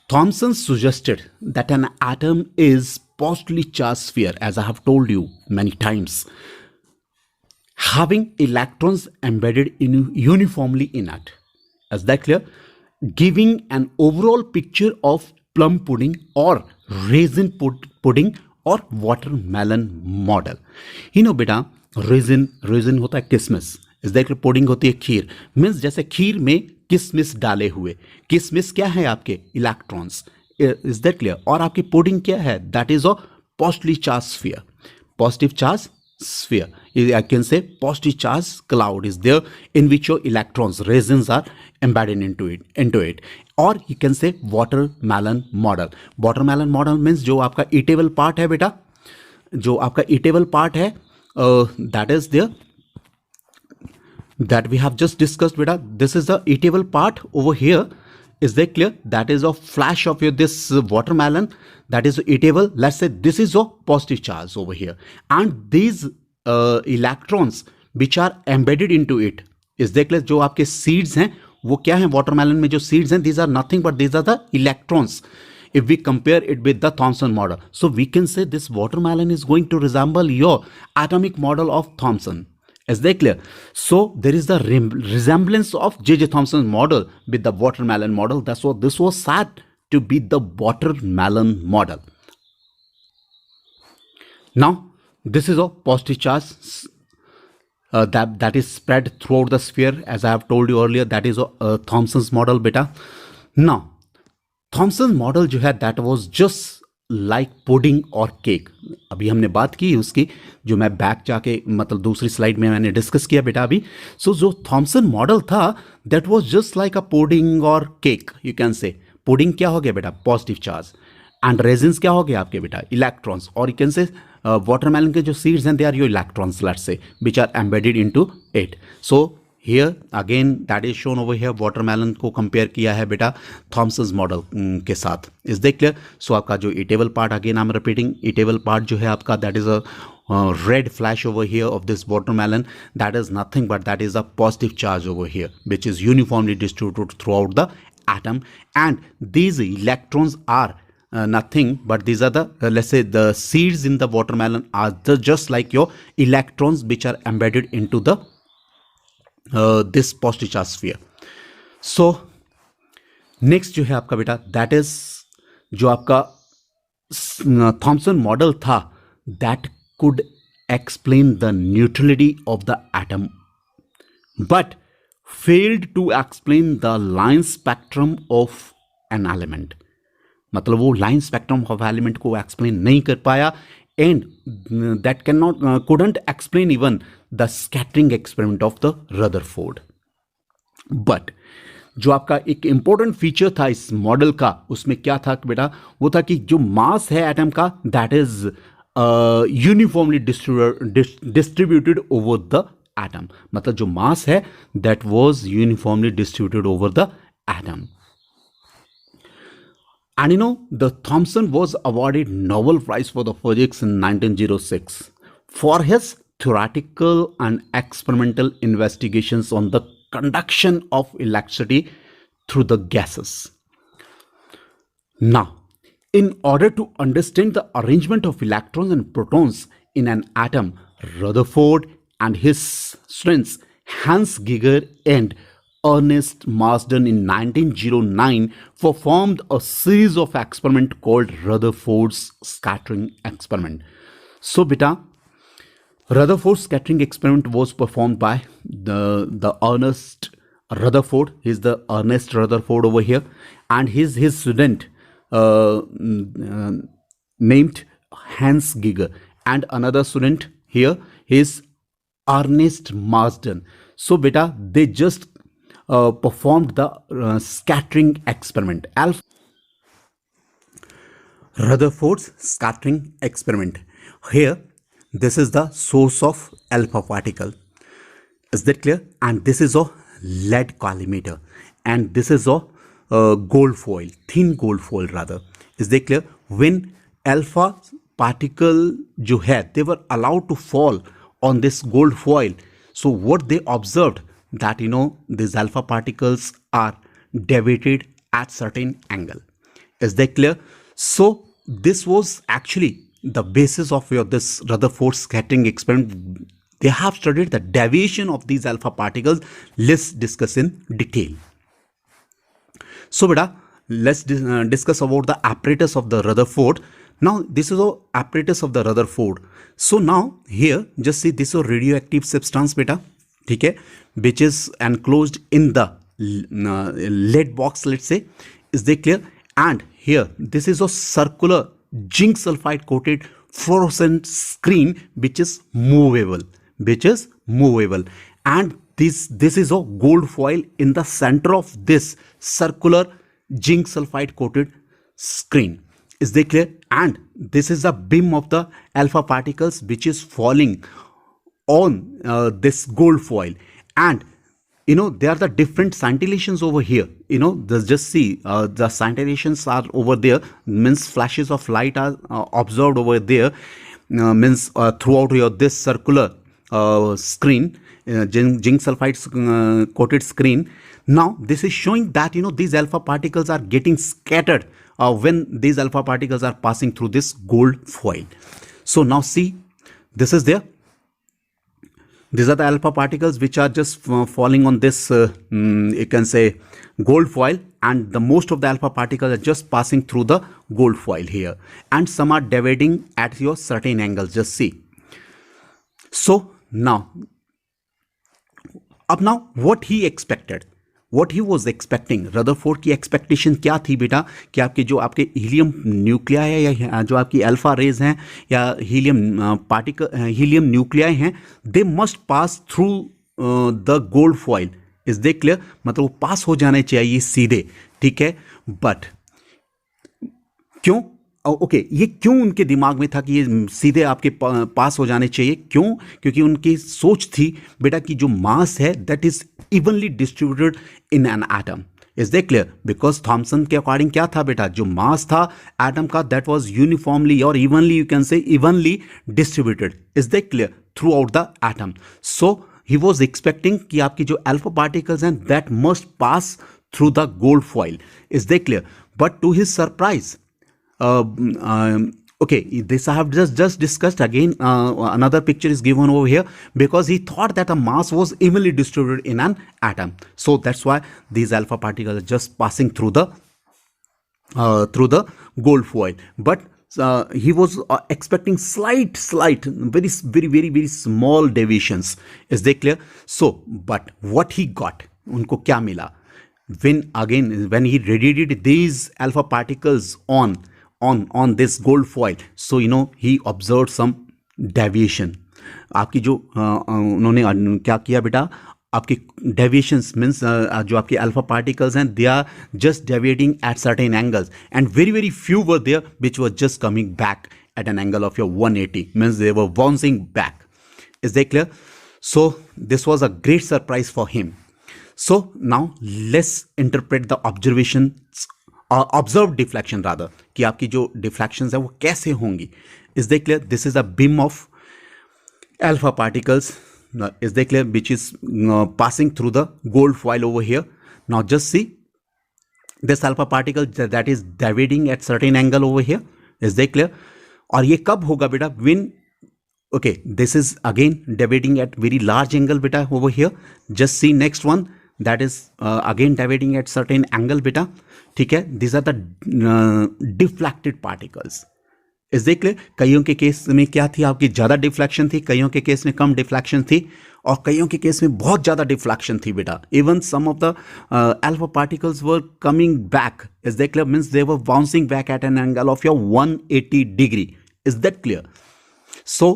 Thomson suggested that an atom is positively charged sphere, as I have told you many times, having electrons embedded uniformly in it. Is that clear? Giving an overall picture of plum pudding or raisin pudding और watermelon model. बेटा resin होता है किसमिस, इस देखिए pudding होती है खीर. Means जैसे खीर में किसमिस डाले हुए, किसमिस क्या है आपके इलेक्ट्रॉन्स, इज दैट क्लियर. और आपकी पुडिंग क्या है, that is a positively charge sphere. Positive charge sphere, I can say positive charge cloud is there in which your electrons, resins are embedded into it. Or you can say watermelon model. Watermelon model means जो आपका eatable part है बेटा, जो आपका eatable part है, that is there, that we have just discussed beta. This is the eatable part over here. Is that clear? That is a flash of this watermelon, that is eatable. Let's say this is a positive charge over here, and these electrons which are embedded into it, is that clear? जो आपके seeds हैं वो क्या हैं, watermelon में जो seeds हैं, these are nothing but these are the electrons. If we compare it with the Thomson model, so we can say this watermelon is going to resemble your atomic model of Thomson. Is that clear? So there is the resemblance of J.J. Thomson's model with the watermelon model. That's what this was said to be the watermelon model. Now this is a positive charge that is spread throughout the sphere, as I have told you earlier. That is a Thomson's model beta. Now Thomson's model जो है, that was just like pudding और cake. अभी हमने बात की उसकी, जो मैं बैक जाके मतलब दूसरी स्लाइड में मैंने डिस्कस किया बेटा अभी. सो जो थॉमसन मॉडल था, that was just like a pudding और cake. You can say pudding क्या हो गया बेटा, पॉजिटिव चार्ज, एंड रेजिन्स क्या हो गया आपके बेटा, इलेक्ट्रॉन्स. और यू कैन से वाटरमेलन के जो सीड्स हैं, they are your electrons, let's say, which are embedded into it. So here again that is shown over here, watermelon को compare किया है बेटा थॉमसन्स मॉडल के साथ. Is that clear? सो आपका जो eatable part, again I'm repeating, eatable part जो है आपका, that is a red flash over here of this watermelon. That is nothing but that is a positive charge over here, which is uniformly distributed throughout the atom, and these electrons are nothing but these are the let's say the seeds in the watermelon are just like your electrons which are embedded into the this positive charge sphere. So next जो है आपका बेटा, that is जो आपका Thompson model था, that could explain the neutrality of the atom but failed to explain the line spectrum of an element. मतलब वो line spectrum of element को एक्सप्लेन नहीं कर पाया, and that couldn't explain even the scattering experiment of the Rutherford. But जो आपका एक important feature था इस मॉडल का, उसमें क्या था बेटा, वो था कि जो मास है एटम का, that is uniformly distributed over the atom. मतलब जो मास है that was uniformly distributed over the atom. And the Thomson was awarded Nobel Prize for the Physics in 1906 for his theoretical and experimental investigations on the conduction of electricity through the gases. Now, in order to understand the arrangement of electrons and protons in an atom, Rutherford and his students Hans Geiger and Ernest Marsden in 1909 performed a series of experiments called Rutherford's scattering experiment. So beta, Rutherford's scattering experiment was performed by the Ernest Rutherford. He's the Ernest Rutherford over here, and his student named Hans Geiger, and another student here is Ernest Marsden. So beta, they just performed the scattering experiment. Rutherford's scattering experiment. Here this is the source of alpha particle. Is that clear? And this is a lead collimator, and this is a gold foil, thin gold foil rather. Is that clear? When alpha particle जो है, they were allowed to fall on this gold foil. So what they observed, that these alpha particles are deviated at certain angle. Is that clear? So this was actually the basis of your this Rutherford scattering experiment. They have studied the deviation of these alpha particles. Let's discuss in detail. So beta, let's discuss about the apparatus of the Rutherford. Now this is the apparatus of the Rutherford. So now here just see, this is a radioactive substance beta, okay, which is enclosed in the lead box, let's say. Is they clear? And here this is a circular zinc sulfide coated fluorescent screen which is movable, and this is a gold foil in the center of this circular zinc sulfide coated screen. Is they clear? And this is the beam of the alpha particles which is falling on this gold foil, and there are the different scintillations over here. Just see, the scintillations are over there, means flashes of light are observed over there, means throughout your this circular screen, zinc sulfide coated screen. Now this is showing that these alpha particles are getting scattered when these alpha particles are passing through this gold foil. So now see, this is there. These are the alpha particles which are just falling on this, you can say, gold foil, and the most of the alpha particles are just passing through the gold foil here, and some are deviating at your certain angles. Just see. So now what he expected, what he was expecting, Rutherford की expectation क्या थी बेटा, कि आपके जो आपके helium nuclei है, या जो आपकी अल्फा रेज हैं, या हीलियम न्यूक्लियाई हैं, they must pass through the gold foil. Is they clear? मतलब वो पास हो जाने चाहिए सीधे, ठीक है. बट क्यों? ओके, ये क्यों उनके दिमाग में था कि ये सीधे आपके पास हो जाने चाहिए? क्यों? क्योंकि उनकी सोच थी बेटा कि जो मास है that is evenly distributed in an atom. Is they clear? Because Thomson के अकॉर्डिंग क्या था बेटा, जो मास था एटम का दैट वाज यूनिफॉर्मली और evenly, you can say evenly distributed. Is they clear? Throughout the atom. So he was expecting कि आपकी जो अल्फा पार्टिकल्स हैं that must pass through the gold foil. Is they clear? But to his surprise, okay, this I have just discussed again. Another picture is given over here, because he thought that the mass was evenly distributed in an atom. So that's why these alpha particles are just passing through the gold foil. But he was expecting slight, very small deviations. Is they clear? So, but what he got, उनको क्या मिला? When he radiated these alpha particles on this gold foil, so he observed some deviation. आपकी जो उन्होंने क्या किया बेटा, आपकी deviations means जो आपके alpha particles हैं, they are just deviating at certain angles, and very few were there which were just coming back at an angle of your 180, means they were bouncing back. Is that clear? So this was a great surprise for him. So now let's interpret the observations, observed deflection rather, कि आपकी जो deflections है वो कैसे होंगी. Is they clear? This is a beam of alpha particles. Is they clear? Which is passing through the gold foil over here. Now just see this alpha particle that is dividing at certain angle over here. Is they clear? और ये कब होगा बेटा? When, okay, this is again dividing at very large angle बेटा over here. Just see next one, that is again dividing at certain angle beta. ठीक है, these are the deflected particles. Is that clear? कईयों के case में क्या थी, आपकी ज़्यादा डिफ्लेक्शन थी, कईयों के केस में कम डिफ्लेक्शन थी, और कईयों के केस में बहुत ज़्यादा डिफ्लेक्शन थी बेटा. Even some of the alpha particles were coming back. Is that clear? Means they were bouncing back at an angle of your 180 degree. Is that clear? So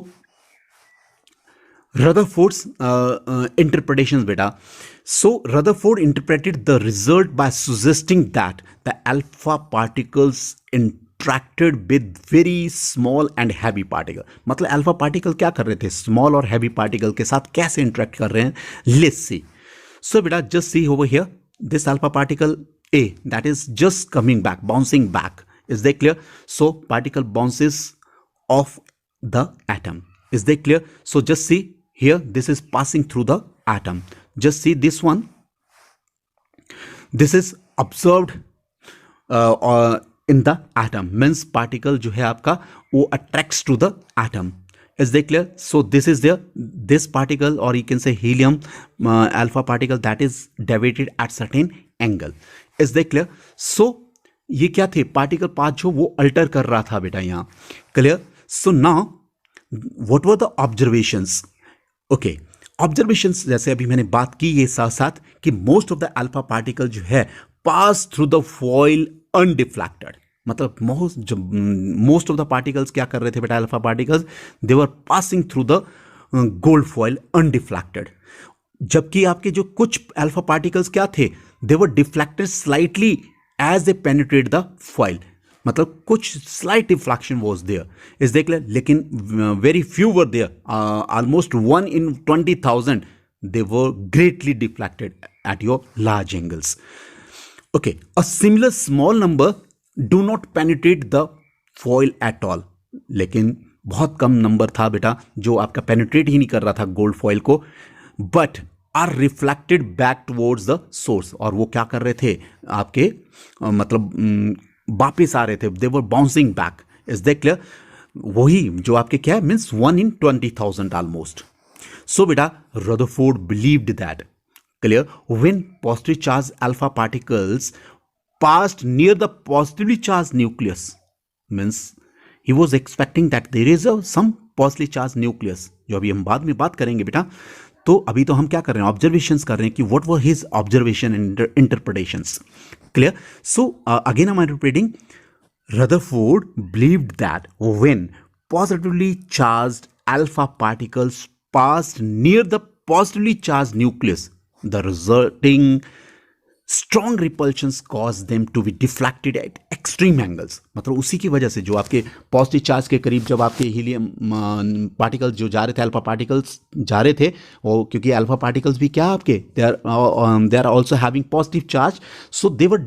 Rutherford's interpretations beta. So Rutherford interpreted the result by suggesting that the alpha particles interacted with very small and heavy particle. मतलब alpha particle क्या कर रहे थे, small और heavy particle के साथ कैसे interact कर रहे हैं, लेट्स सी। सो बेटा just see over here, this alpha particle A that is just coming back, bouncing back. Is that clear? So particle bounces off the atom. Is that clear? So just see here, this is passing through the atom. Just see this one. This is observed in the atom. Means particle जो है आपका वो attracts to the atom. Is that clear? So this is there. This particle, or you can say helium alpha particle, that is deviated at certain angle. Is that clear? So ये क्या थे, particle path जो वो alter कर रहा था बेटा यहाँ, clear? So now what were the observations? Okay, observations जैसे अभी मैंने बात की ये साथ साथ कि most of the alpha particle जो है pass through the foil undeflected. मतलब मोस्ट ऑफ द पार्टिकल्स क्या कर रहे थे बेटा, alpha particles, they were passing through the gold foil undeflected. जबकि आपके जो कुछ अल्फा पार्टिकल्स क्या थे, they were deflected slightly as they penetrate the foil. मतलब कुछ slight deflection was there, is देख ले, लेकिन very few were there, almost 1 in 20,000 they were greatly deflected at your large angles. Okay, a similar small number do not penetrate the foil at all. लेकिन बहुत कम number था बेटा जो आपका penetrate ही नहीं कर रहा था गोल्ड फॉइल को, but are reflected back towards the source. और वो क्या कर रहे थे आपके मतलब वापिस आ रहे थे, they were bouncing back. Is that clear? वही जो आपके क्या है, मीन्स 1 in 20,000 ऑलमोस्ट। सो बेटा Rutherford believed that, clear, when positively charged alpha particles passed near the positively charged nucleus, means he was expecting that there is some positively charged nucleus, जो अभी हम बाद में बात करेंगे बेटा। तो अभी तो हम क्या कर रहे हैं, ऑब्जर्वेशंस कर रहे हैं कि what were his observation and interpretations, clear? So again I M interpreting, Rutherford believed that when positively charged alpha particles passed near the positively charged nucleus, the resulting strong repulsions caused them to be deflected at extreme angles. मतलब उसी की वजह से जो आपके positive charge के करीब जब आपके हीलियम पार्टिकल्स जो जा रहे थे, अल्फा पार्टिकल्स जा रहे थे, और क्योंकि अल्फा पार्टिकल्स भी क्या आपके they are also having positive charge, so they were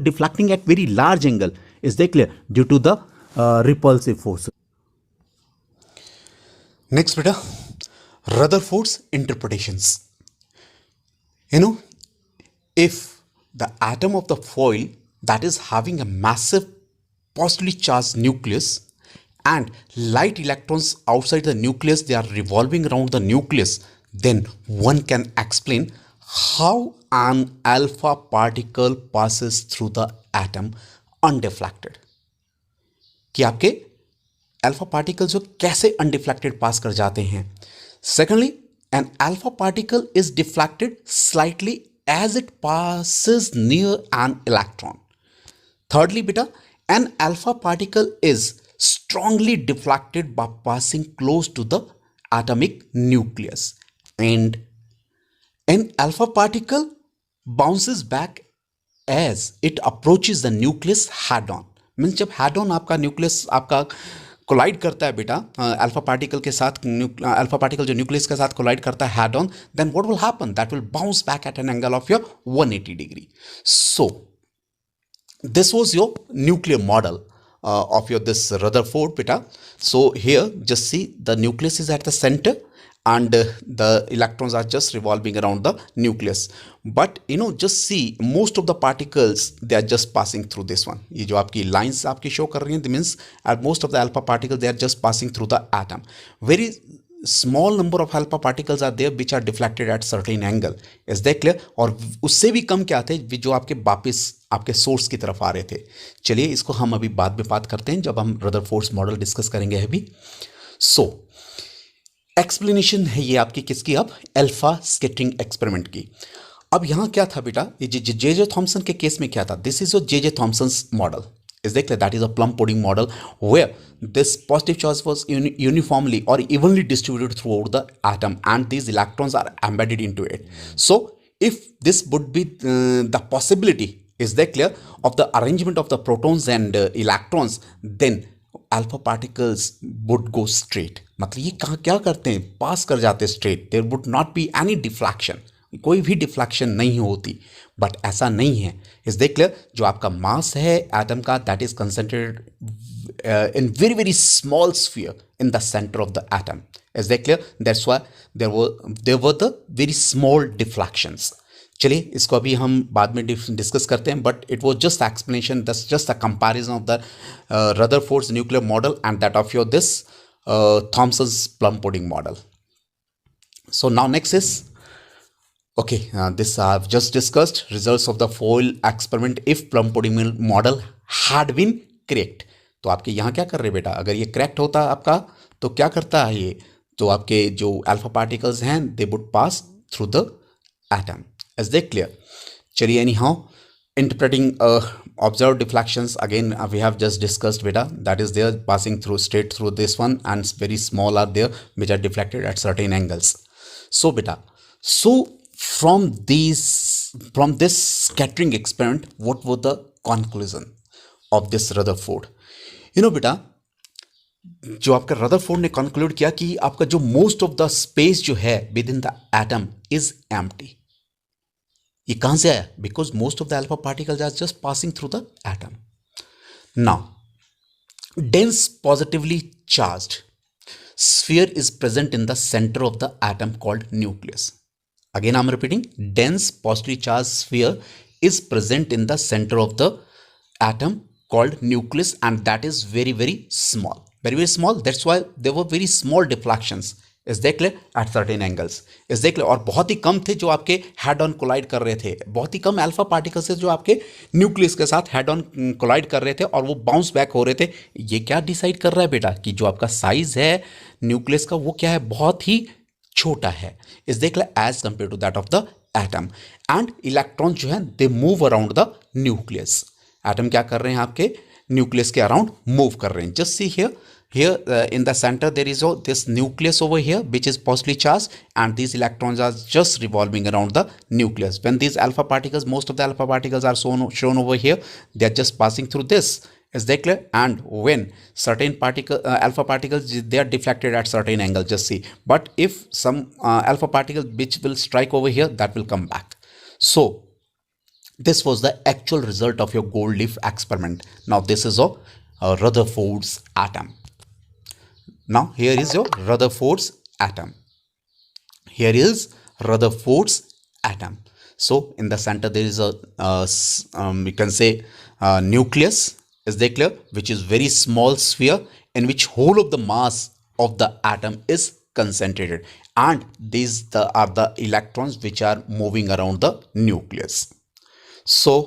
deflecting at very large angle. Is that clear? Due to the repulsive force. Next beta, Rutherford's interpretations. You know, if the atom of the foil that is having a massive positively charged nucleus and light electrons outside the nucleus, they are revolving around the nucleus, then one can explain how an alpha particle passes through the atom undeflected. कि आपके alpha particle जो कैसे undeflected पास कर जाते हैं. Secondly, an alpha particle is deflected slightly as it passes near an electron. Thirdly, beta, an alpha particle is strongly deflected by passing close to the atomic nucleus, and an alpha particle bounces back as it approaches the nucleus head on. Means जब head on आपका nucleus आपका collide करता है बेटा alpha particle के साथ, alpha particle जो nucleus के साथ कोलाइड करता है head on, then what will happen, that will bounce back at an angle of your 180 degree. So this was your nuclear model of your this Rutherford beta. So here just see the nucleus is at the center and the electrons are just revolving around the nucleus, but you know just see most of the particles they are just passing through this one. ये जो आपकी lines आपकी show कर रही हैं, means most of the alpha particles they are just passing through the atom. Very small number of alpha particles are there which are deflected at certain angle. Is that clear? और उससे भी कम क्या थे जो आपके वापस आपके सोर्स की तरफ आ रहे थे. चलिए इसको हम अभी बाद में बात करते हैं जब हम रदरफोर्ड्स मॉडल डिस्कस करेंगे अभी. सो एक्सप्लेनेशन है ये आपकी किसकी, अब अल्फा स्कैटरिंग एक्सपेरिमेंट की. अब यहाँ क्या था बेटा, ये जे थॉमसन के केस में क्या था, this is your J Thomson's model. Is that clear? That is a plum pudding model where this positive charge was uniformly or evenly distributed throughout the atom and these electrons are embedded into it. So if this would be the possibility Is that clear? Of the arrangement of the protons and electrons, then alpha particles would go straight. मतलब ये कहाँ क्या करते हैं, पास कर जाते straight. There would not be any deflection. कोई भी डिफ्लेक्शन नहीं होती. बट ऐसा नहीं है. Is they clear? जो आपका मास है एटम का, that is concentrated in very very small sphere in the center of the atom. Is that clear? That's why there were the very small deflections. चलिए इसको अभी हम बाद में डिस्कस करते हैं, but it was just explanation, this just a comparison of the Rutherford's nuclear model and that of your this Thomson's plum pudding model. So now next is, okay, this I've just discussed results of the foil experiment if plum pudding model had been correct. तो आपके यहाँ क्या कर रहे बेटा, अगर ये correct होता आपका तो क्या करता है ये, तो आपके जो अल्फा पार्टिकल्स हैं they would pass through the atom. Is that clear? चलिए anyhow interpreting observed deflections again, we have just discussed beta, that is they are passing through straight through this one, and very small are there which are deflected at certain angles. So beta, so from this scattering experiment, what was the conclusion of this Rutherford? You know beta, जो आपका Rutherford ने conclude किया कि आपका जो most of the space जो है within the atom is empty. ये कहां से आया? Because most of the alpha particles are just passing through the atom. Now dense positively charged sphere is present in the center of the atom called nucleus. Again I'm repeating, dense positively charged sphere is present in the center of the atom called nucleus, and that is very very small, very very small. That's why there were very small deflections. इस देख ले at certain angles. इस देख ले, और बहुत ही कम थे जो आपके हेड ऑन कोलाइड कर रहे थे. बहुत ही कम अल्फा पार्टिकल्स थे जो आपके न्यूक्लियस के साथ हेड ऑन कोलाइड कर रहे थे और वो बाउंस बैक हो रहे थे. ये क्या डिसाइड कर रहा है बेटा कि जो आपका साइज है न्यूक्लियस का वो क्या है, बहुत ही छोटा है. इस देख ले as compare to that of the atom. And electron जो है they move around the nucleus. Atom क्या कर रहे हैं आपके न्यूक्लियस के अराउंड मूव कर रहे हैं. Just see here. Here in the center there is this nucleus over here which is positively charged, and these electrons are just revolving around the nucleus. When these alpha particles, most of the alpha particles are shown over here, they are just passing through this. Is that clear? And when certain alpha particles, they are deflected at certain angle, just see. But if some alpha particle which will strike over here, that will come back. So this was the actual result of your gold leaf experiment. Now this is a Rutherford's atom. Now here is your Rutherford's atom. Here is Rutherford's atom. So in the center there is a you can say nucleus. Is that clear? Which is very small sphere in which whole of the mass of the atom is concentrated, and these are the electrons which are moving around the nucleus. So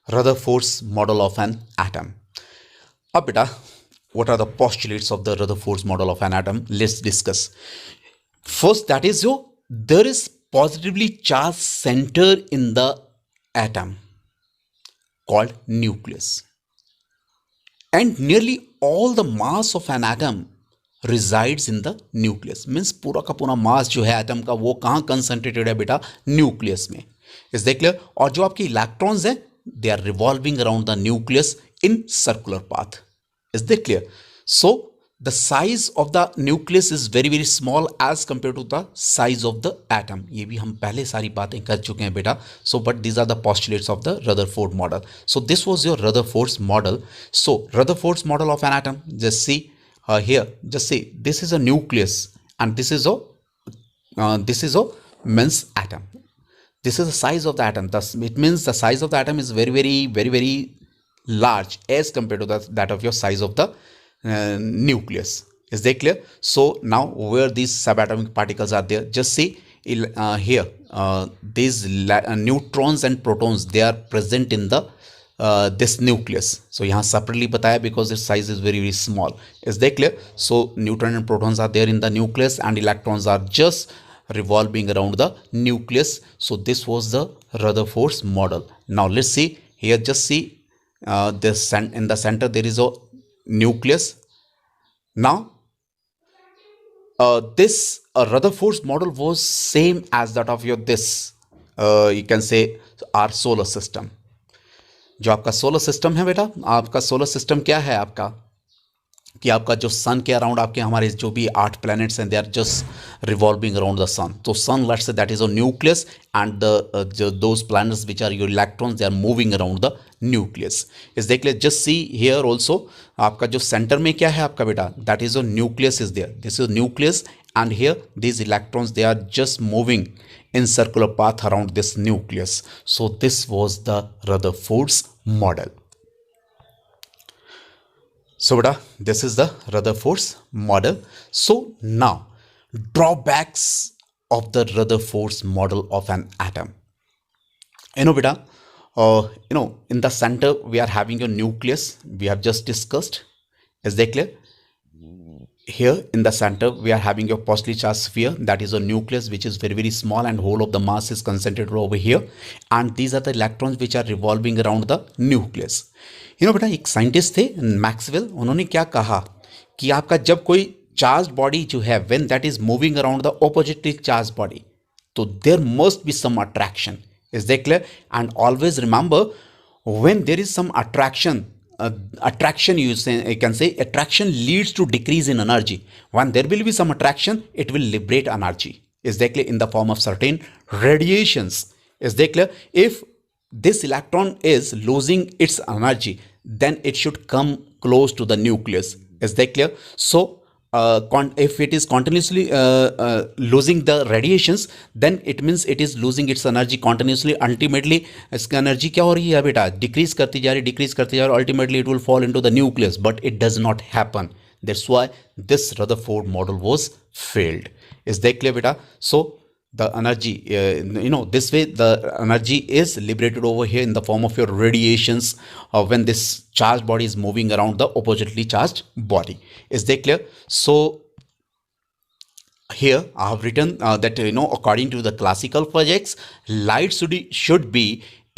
Rutherford's model of an atom. Ab beta, what are the postulates of the Rutherford's model of an atom? Let's discuss. First, that is there is positively charged center in the atom called nucleus, and nearly all the mass of an atom resides in the nucleus. Means पूरा का पूरा मास जो है atom का वो कहाँ concentrated है बेटा? न्यूक्लियस में. Is that clear? और जो आपके इलेक्ट्रॉन्स हैं they are revolving around the nucleus in circular path. Is that clear? So the size of the nucleus is very very small as compared to the size of the atom. ये भी हम पहले सारी बातें कर चुके हैं बेटा. So but these are the postulates of the Rutherford model. So this was your Rutherford's model. So Rutherford's model of an atom. Just see here. Just see, this is a nucleus, and this is a means atom. This is the size of the atom. Thus it means the size of the atom is very very very very large as compared to that of your size of the nucleus. Is that clear? So now where these subatomic particles are there, just see here these neutrons and protons, they are present in the this nucleus. So यहाँ separately बताया because its size is very very small. Is that clear? So neutron and protons are there in the nucleus, and electrons are just revolving around the nucleus. So this was the Rutherford's model. Now let's see here. Just see in the center there is a nucleus. Now this Rutherford's model was same as that of your this you can say our solar system. जो आपका solar system है बेटा, आपका solar system क्या है आपका, कि आपका जो सन के अराउंड आपके हमारे जो भी 8 प्लैनेट्स हैं, they are just revolving around the sun. तो sun, let's say that is a nucleus, and the those planets which are your electrons, they are moving around the nucleus. इस देख ले, जस्ट सी हियर ऑल्सो, आपका जो centre में क्या है आपका बेटा, that is a nucleus is there, this is nucleus, and here these electrons, they are just moving in circular path around this nucleus. So this was the Rutherford's model. So beta, this is the Rutherford's model. So now, drawbacks of the Rutherford's model of an atom. Beta, in the center we are having a nucleus, we have just discussed. Is that clear? Here in the center we are having a positively charged sphere, that is a nucleus which is very very small, and whole of the mass is concentrated over here, and these are the electrons which are revolving around the nucleus. बेटा, एक scientist थे Maxwell, उन्होंने क्या कहा कि आपका जब कोई चार्ज बॉडी जो है, when that is moving around the oppositely charge body, तो there must be some attraction. Is that clear? And always remember, when there is some attraction, attraction, you can say attraction leads to decrease in energy. When there will be some attraction, it will liberate energy. Is that clear? In the form of certain radiations. Is that clear? If this electron is losing its energy, then it should come close to the nucleus. Is that clear? So if it is continuously losing the radiations, then it means it is losing its energy continuously. Ultimately इसकी energy क्या हो रही है बेटा, decrease करती जा रही, decrease करती जा रही. Ultimately it will fall into the nucleus, but it does not happen. That's why this Rutherford model was failed. Is that clear बेटा? सो the energy, this way the energy is liberated over here in the form of your radiations when this charged body is moving around the oppositely charged body. Is that clear? So here I have written that according to the classical physics, light should be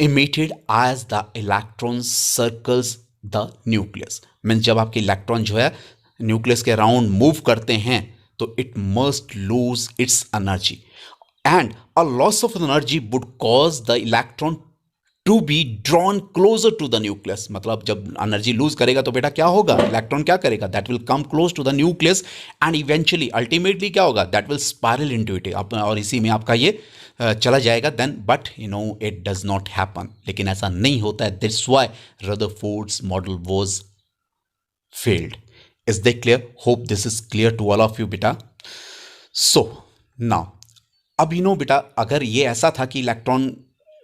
emitted as the electron circles the nucleus. means जब आपके electron जो है nucleus के around move करते हैं, तो it must lose its energy. And a loss of energy would cause the electron to be drawn closer to the nucleus. मतलब जब एनर्जी लूज करेगा तो बेटा क्या होगा, इलेक्ट्रॉन क्या करेगा, that will come close to the nucleus, and eventually ultimately क्या होगा, that will spiral into it, और इसी में आपका ये चला जाएगा then. But it does not happen. लेकिन ऐसा नहीं होता है. That's why Rutherford's model was failed. Is that clear? Hope this is clear to all of you बेटा. सो नाउ, अब बेटा, अगर ये ऐसा था कि इलेक्ट्रॉन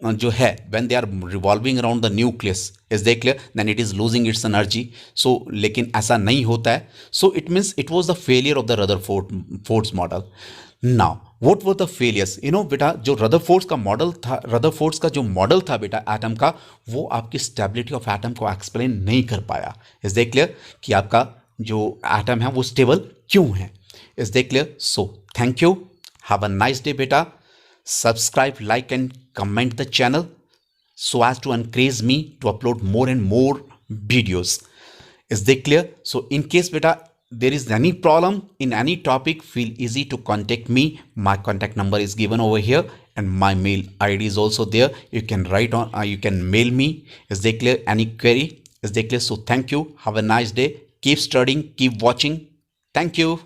जो है when they are revolving around the nucleus, is they clear, then it is losing its energy. So लेकिन ऐसा नहीं होता है. So it means it was the failure of the Rutherford's model. Now what were the failures? बेटा, जो Rutherford's का model था, Rutherford's का जो मॉडल था बेटा एटम का, वो आपकी स्टेबिलिटी ऑफ एटम को एक्सप्लेन नहीं कर पाया. इज दे क्लियर कि आपका जो एटम है वो स्टेबल क्यों है. Is they clear? So thank you. Have a nice day beta. Subscribe, like and comment the channel so as to encourage me to upload more and more videos. Is that clear? So in case beta there is any problem in any topic, feel easy to contact me. My contact number is given over here and my mail ID is also there. You can write on, you can mail me. Is that clear? Any query? Is that clear? So thank you. Have a nice day. Keep studying, keep watching. Thank you.